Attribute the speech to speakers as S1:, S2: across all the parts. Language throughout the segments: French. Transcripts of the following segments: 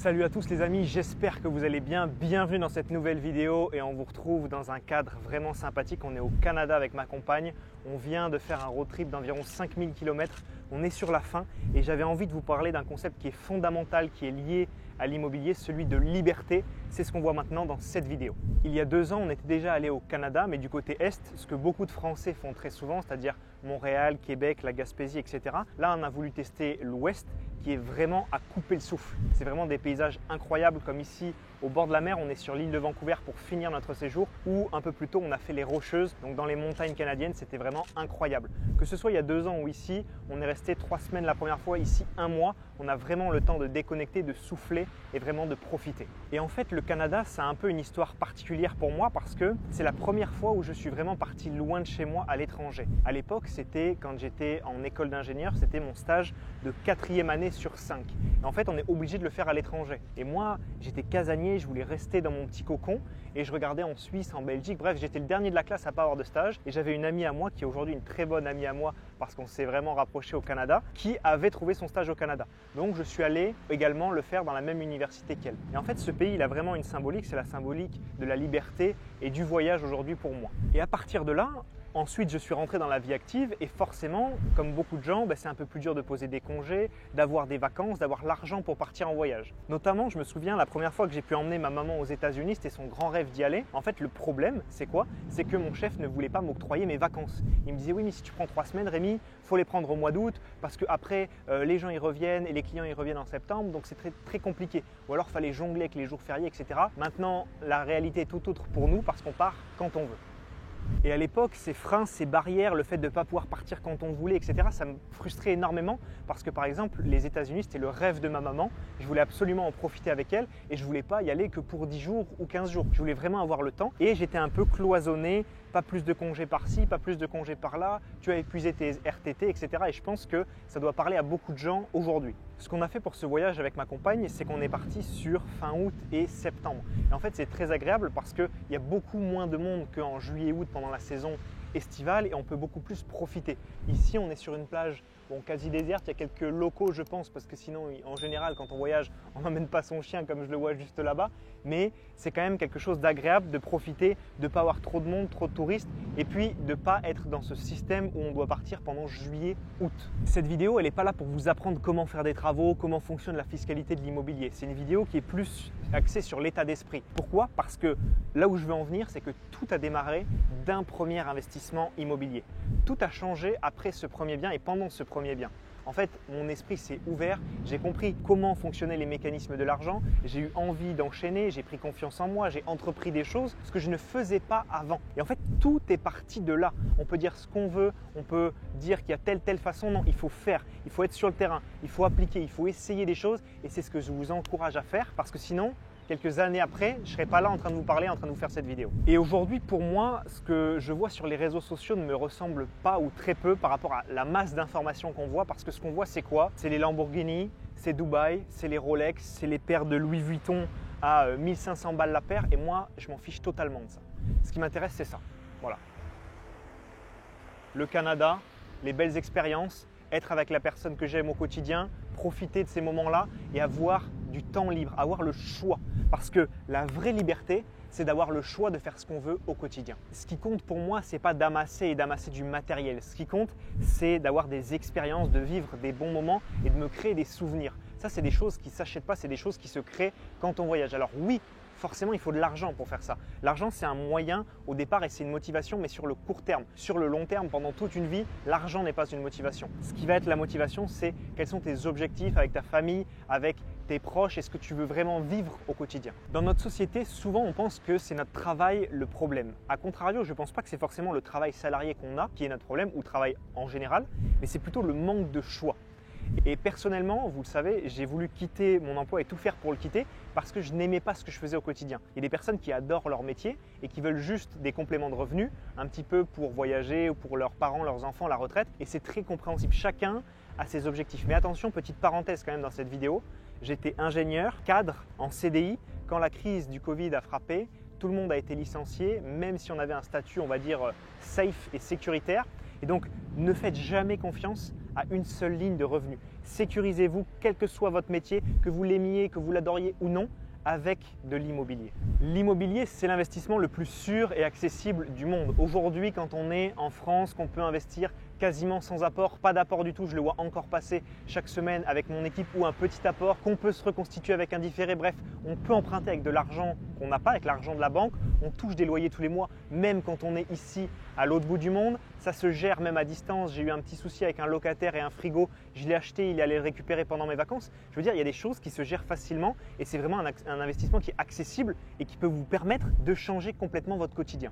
S1: Salut à tous les amis, j'espère que vous allez bien. Bienvenue dans cette nouvelle vidéo et on vous retrouve dans un cadre vraiment sympathique. On est au Canada avec ma compagne. On vient de faire un road trip d'environ 5000 km. On est sur la fin et j'avais envie de vous parler d'un concept qui est fondamental, qui est lié à l'immobilier, celui de liberté. C'est ce qu'on voit maintenant dans cette vidéo. Il y a 2 ans, on était déjà allé au Canada, mais du côté Est, ce que beaucoup de Français font très souvent, c'est-à-dire Montréal, Québec, la Gaspésie, etc. Là, on a voulu tester l'Ouest, qui est vraiment à couper le souffle. C'est vraiment des paysages incroyables, comme ici au bord de la mer. On est sur l'île de Vancouver pour finir notre séjour, ou un peu plus tôt, on a fait les Rocheuses, donc dans les montagnes canadiennes. C'était vraiment incroyable. Que ce soit il y a 2 ans ou ici, on est resté 3 semaines la première fois, ici 1 mois. On a vraiment le temps de déconnecter, de souffler et vraiment de profiter. Et en fait, le Canada, c'est un peu une histoire particulière pour moi parce que c'est la première fois où je suis vraiment parti loin de chez moi à l'étranger. À l'époque, c'était quand j'étais en école d'ingénieur, c'était mon stage de 4e année sur 5. Et en fait, on est obligé de le faire à l'étranger. Et moi, j'étais casanier, je voulais rester dans mon petit cocon et je regardais en Suisse, en Belgique. Bref, j'étais le dernier de la classe à pas avoir de stage. Et j'avais une amie à moi qui est aujourd'hui une très bonne amie à moi parce qu'on s'est vraiment rapproché au Canada, qui avait trouvé son stage au Canada. Donc, je suis allé également le faire dans la même université qu'elle. Et en fait, ce pays, il a vraiment une symbolique, c'est la symbolique de la liberté et du voyage aujourd'hui pour moi. Et à partir de là, ensuite, je suis rentré dans la vie active et forcément, comme beaucoup de gens, c'est un peu plus dur de poser des congés, d'avoir des vacances, d'avoir l'argent pour partir en voyage. Notamment, je me souviens, la première fois que j'ai pu emmener ma maman aux États-Unis, c'était son grand rêve d'y aller. En fait, le problème, c'est quoi? C'est que mon chef ne voulait pas m'octroyer mes vacances. Il me disait, oui, mais si tu prends 3 semaines, Rémi, il faut les prendre au mois d'août parce qu'après, les gens y reviennent et les clients y reviennent en septembre, donc c'est très, très compliqué. Ou alors, il fallait jongler avec les jours fériés, etc. Maintenant, la réalité est tout autre pour nous parce qu'on part quand on veut. Et à l'époque, ces freins, ces barrières, le fait de ne pas pouvoir partir quand on voulait, etc., ça me frustrait énormément parce que par exemple, les États-Unis, c'était le rêve de ma maman. Je voulais absolument en profiter avec elle et je ne voulais pas y aller que pour 10 jours ou 15 jours. Je voulais vraiment avoir le temps et j'étais un peu cloisonné, pas plus de congés par-ci, pas plus de congés par-là, tu as épuisé tes RTT, etc. Et je pense que ça doit parler à beaucoup de gens aujourd'hui. Ce qu'on a fait pour ce voyage avec ma compagne, c'est qu'on est parti sur fin août et septembre. Et en fait, c'est très agréable parce qu'il y a beaucoup moins de monde qu'en juillet-août pendant la saison estivale et on peut beaucoup plus profiter. Ici, on est sur une plage quasi déserte. Il y a quelques locaux, je pense, parce que sinon, en général, quand on voyage, on n'emmène pas son chien comme je le vois juste là-bas. Mais c'est quand même quelque chose d'agréable de profiter, de ne pas avoir trop de monde, trop de touristes et puis de ne pas être dans ce système où on doit partir pendant juillet, août. Cette vidéo, elle n'est pas là pour vous apprendre comment faire des travaux, comment fonctionne la fiscalité de l'immobilier. C'est une vidéo qui est plus axée sur l'état d'esprit. Pourquoi? Parce que là où je veux en venir, c'est que tout a démarré d'un premier investissement immobilier. Tout a changé après ce premier bien et pendant ce premier bien. En fait, mon esprit s'est ouvert, j'ai compris comment fonctionnaient les mécanismes de l'argent, j'ai eu envie d'enchaîner, j'ai pris confiance en moi, j'ai entrepris des choses, ce que je ne faisais pas avant. Et en fait, tout est parti de là. On peut dire ce qu'on veut, on peut dire qu'il y a telle façon. Non, il faut faire, il faut être sur le terrain, il faut appliquer, il faut essayer des choses et c'est ce que je vous encourage à faire parce que sinon, quelques années après, je ne serai pas là en train de vous parler, en train de vous faire cette vidéo. Et aujourd'hui, pour moi, ce que je vois sur les réseaux sociaux ne me ressemble pas ou très peu par rapport à la masse d'informations qu'on voit. Parce que ce qu'on voit, c'est quoi? C'est les Lamborghini, c'est Dubaï, c'est les Rolex, c'est les paires de Louis Vuitton à 1500 balles la paire. Et moi, je m'en fiche totalement de ça. Ce qui m'intéresse, c'est ça. Voilà. Le Canada, les belles expériences, être avec la personne que j'aime au quotidien, profiter de ces moments-là et avoir du temps libre, avoir le choix. Parce que la vraie liberté, c'est d'avoir le choix de faire ce qu'on veut au quotidien. Ce qui compte pour moi, ce n'est pas d'amasser du matériel. Ce qui compte, c'est d'avoir des expériences, de vivre des bons moments et de me créer des souvenirs. Ça, c'est des choses qui ne s'achètent pas, c'est des choses qui se créent quand on voyage. Alors oui, forcément, il faut de l'argent pour faire ça. L'argent, c'est un moyen au départ et c'est une motivation, mais sur le court terme. Sur le long terme, pendant toute une vie, l'argent n'est pas une motivation. Ce qui va être la motivation, c'est quels sont tes objectifs avec ta famille, avec tes proches et ce que tu veux vraiment vivre au quotidien. Dans notre société, souvent, on pense que c'est notre travail le problème. A contrario, je ne pense pas que c'est forcément le travail salarié qu'on a qui est notre problème ou le travail en général, mais c'est plutôt le manque de choix. Et personnellement, vous le savez, j'ai voulu quitter mon emploi et tout faire pour le quitter parce que je n'aimais pas ce que je faisais au quotidien. Il y a des personnes qui adorent leur métier et qui veulent juste des compléments de revenus, un petit peu pour voyager ou pour leurs parents, leurs enfants, la retraite. Et c'est très compréhensible. Chacun a ses objectifs. Mais attention, petite parenthèse quand même dans cette vidéo, j'étais ingénieur, cadre en CDI. Quand la crise du Covid a frappé, tout le monde a été licencié, même si on avait un statut, on va dire, safe et sécuritaire. Et donc, ne faites jamais confiance à une seule ligne de revenu. Sécurisez-vous, quel que soit votre métier, que vous l'aimiez, que vous l'adoriez ou non, avec de l'immobilier. L'immobilier, c'est l'investissement le plus sûr et accessible du monde. Aujourd'hui, quand on est en France, qu'on peut investir quasiment sans apport, pas d'apport du tout, je le vois encore passer chaque semaine avec mon équipe ou un petit apport, qu'on peut se reconstituer avec un différé, bref, on peut emprunter avec de l'argent qu'on n'a pas, avec l'argent de la banque, on touche des loyers tous les mois, même quand on est ici à l'autre bout du monde, ça se gère même à distance. J'ai eu un petit souci avec un locataire et un frigo, je l'ai acheté, il est allé le récupérer pendant mes vacances. Je veux dire, il y a des choses qui se gèrent facilement et c'est vraiment un investissement qui est accessible et qui peut vous permettre de changer complètement votre quotidien.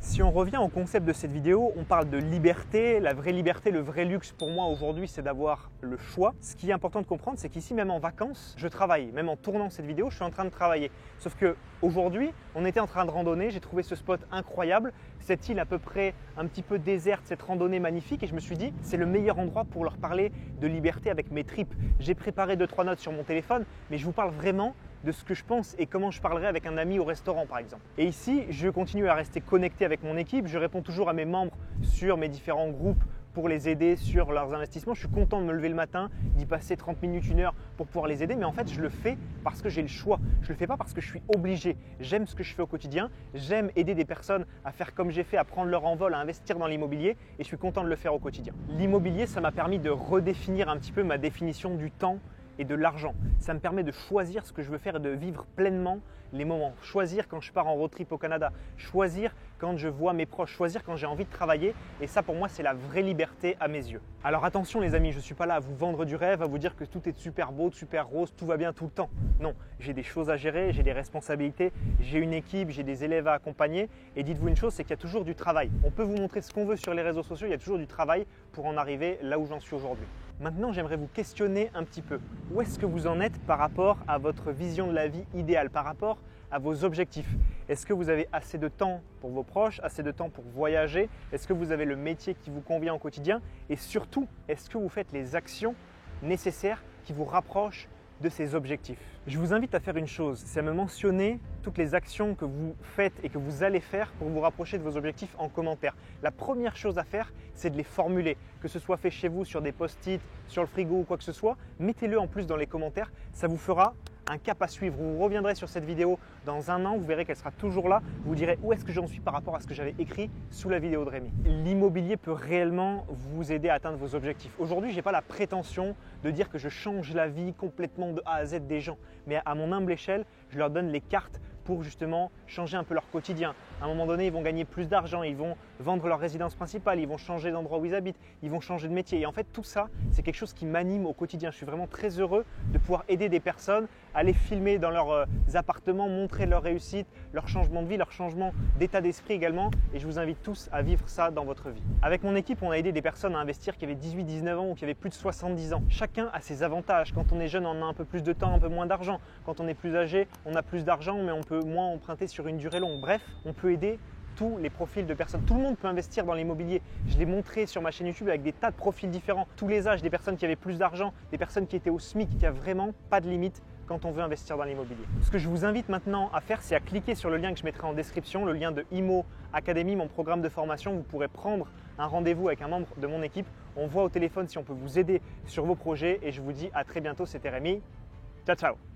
S1: Si on revient au concept de cette vidéo, on parle de liberté. La vraie liberté, le vrai luxe pour moi aujourd'hui, c'est d'avoir le choix. Ce qui est important de comprendre, c'est qu'ici, même en vacances, je travaille. Même en tournant cette vidéo, je suis en train de travailler. Sauf qu'aujourd'hui, on était en train de randonner. J'ai trouvé ce spot incroyable, cette île à peu près un petit peu déserte, cette randonnée magnifique. Et je me suis dit, c'est le meilleur endroit pour leur parler de liberté avec mes tripes. J'ai préparé 2-3 notes sur mon téléphone, mais je vous parle vraiment de ce que je pense et comment je parlerai avec un ami au restaurant par exemple. Et ici, je continue à rester connecté avec mon équipe, je réponds toujours à mes membres sur mes différents groupes pour les aider sur leurs investissements. Je suis content de me lever le matin, d'y passer 30 minutes, 1 heure pour pouvoir les aider, mais en fait je le fais parce que j'ai le choix. Je ne le fais pas parce que je suis obligé. J'aime ce que je fais au quotidien, j'aime aider des personnes à faire comme j'ai fait, à prendre leur envol, à investir dans l'immobilier et je suis content de le faire au quotidien. L'immobilier, ça m'a permis de redéfinir un petit peu ma définition du temps et de l'argent. Ça me permet de choisir ce que je veux faire et de vivre pleinement les moments. Choisir quand je pars en road trip au Canada, choisir quand je vois mes proches, choisir quand j'ai envie de travailler et ça pour moi c'est la vraie liberté à mes yeux. Alors attention les amis, je ne suis pas là à vous vendre du rêve, à vous dire que tout est super beau, super rose, tout va bien tout le temps. Non, j'ai des choses à gérer, j'ai des responsabilités, j'ai une équipe, j'ai des élèves à accompagner et dites-vous une chose, c'est qu'il y a toujours du travail. On peut vous montrer ce qu'on veut sur les réseaux sociaux, il y a toujours du travail pour en arriver là où j'en suis aujourd'hui. Maintenant, j'aimerais vous questionner un petit peu. Où est-ce que vous en êtes par rapport à votre vision de la vie idéale, par rapport à vos objectifs? Est-ce que vous avez assez de temps pour vos proches, assez de temps pour voyager? Est-ce que vous avez le métier qui vous convient au quotidien? Et surtout, est-ce que vous faites les actions nécessaires qui vous rapprochent de ces objectifs? Je vous invite à faire une chose, c'est à me mentionner toutes les actions que vous faites et que vous allez faire pour vous rapprocher de vos objectifs en commentaire. La première chose à faire, c'est de les formuler, que ce soit fait chez vous sur des post-it, sur le frigo ou quoi que ce soit. Mettez-le en plus dans les commentaires, ça vous fera un cap à suivre. Vous reviendrez sur cette vidéo dans 1 an, vous verrez qu'elle sera toujours là. Vous direz où est-ce que j'en suis par rapport à ce que j'avais écrit sous la vidéo de Rémi. L'immobilier peut réellement vous aider à atteindre vos objectifs. Aujourd'hui, je n'ai pas la prétention de dire que je change la vie complètement de A à Z des gens, mais à mon humble échelle, je leur donne les cartes pour justement changer un peu leur quotidien. À un moment donné, ils vont gagner plus d'argent, ils vont vendre leur résidence principale, ils vont changer d'endroit où ils habitent, ils vont changer de métier. Et en fait, tout ça, c'est quelque chose qui m'anime au quotidien. Je suis vraiment très heureux de pouvoir aider des personnes à les filmer dans leurs appartements, montrer leur réussite, leur changement de vie, leur changement d'état d'esprit également. Et je vous invite tous à vivre ça dans votre vie. Avec mon équipe, on a aidé des personnes à investir qui avaient 18-19 ans ou qui avaient plus de 70 ans. Chacun a ses avantages. Quand on est jeune, on a un peu plus de temps, un peu moins d'argent. Quand on est plus âgé, on a plus d'argent, mais on peut moins emprunter sur une durée longue. Bref, on peut aider tous les profils de personnes. Tout le monde peut investir dans l'immobilier. Je l'ai montré sur ma chaîne YouTube avec des tas de profils différents. Tous les âges, des personnes qui avaient plus d'argent, des personnes qui étaient au SMIC. Il n'y a vraiment pas de limite quand on veut investir dans l'immobilier. Ce que je vous invite maintenant à faire, c'est à cliquer sur le lien que je mettrai en description, le lien de Immo Academy, mon programme de formation. Vous pourrez prendre un rendez-vous avec un membre de mon équipe. On voit au téléphone si on peut vous aider sur vos projets et je vous dis à très bientôt. C'était Rémi. Ciao, ciao.